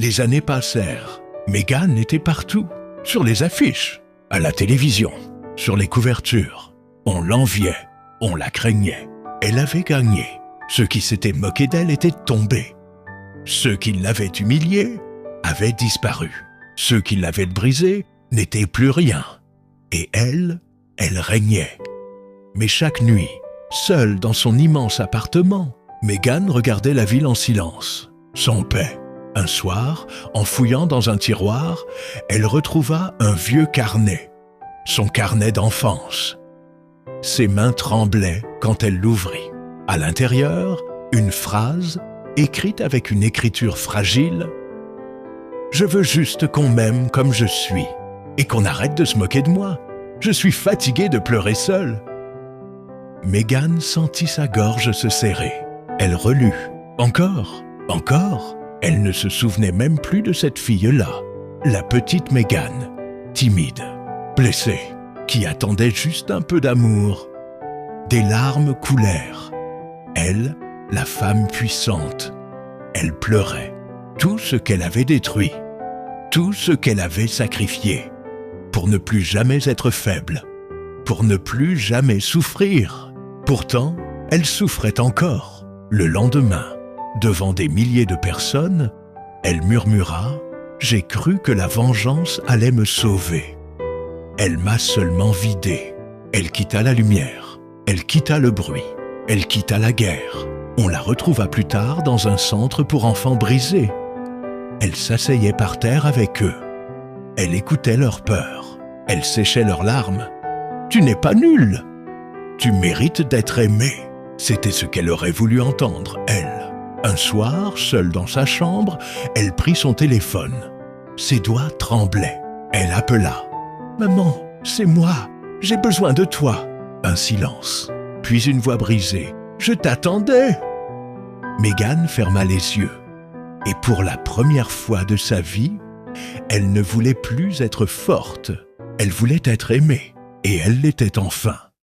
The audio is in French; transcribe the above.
Les années passèrent. Meghan était partout, sur les affiches, à la télévision, sur les couvertures. On l'enviait, on la craignait. Elle avait gagné. Ceux qui s'étaient moqués d'elle étaient tombés. Ceux qui l'avaient humiliée avaient disparu. Ceux qui l'avaient brisée n'étaient plus rien. Et elle régnait. Mais chaque nuit, seule dans son immense appartement, Meghan regardait la ville en silence, sans paix. Un soir, en fouillant dans un tiroir, elle retrouva un vieux carnet, son carnet d'enfance. Ses mains tremblaient quand elle l'ouvrit. À l'intérieur, une phrase, écrite avec une écriture fragile. « Je veux juste qu'on m'aime comme je suis, et qu'on arrête de se moquer de moi. Je suis fatiguée de pleurer seule. » Meghan sentit sa gorge se serrer. Elle relut. Encore. Elle ne se souvenait même plus de cette fille-là, la petite Meghan, timide, blessée, qui attendait juste un peu d'amour. Des larmes coulèrent. Elle, la femme puissante, elle pleurait. Tout ce qu'elle avait détruit, tout ce qu'elle avait sacrifié, pour ne plus jamais être faible, pour ne plus jamais souffrir. Pourtant, elle souffrait encore. Le lendemain, devant des milliers de personnes, elle murmura « J'ai cru que la vengeance allait me sauver. Elle m'a seulement vidée. » Elle quitta la lumière, elle quitta le bruit, elle quitta la guerre. On la retrouva plus tard dans un centre pour enfants brisés. Elle s'asseyait par terre avec eux. Elle écoutait leurs peurs. Elle séchait leurs larmes. « Tu n'es pas nulle. Tu mérites d'être aimée. » C'était ce qu'elle aurait voulu entendre, elle. Un soir, seule dans sa chambre, elle prit son téléphone. Ses doigts tremblaient. Elle appela. « Maman, c'est moi. J'ai besoin de toi. » Un silence. Puis une voix brisée. « Je t'attendais. » Meghan ferma les yeux. Et pour la première fois de sa vie, elle ne voulait plus être forte. Elle voulait être aimée. Et elle l'était enfin.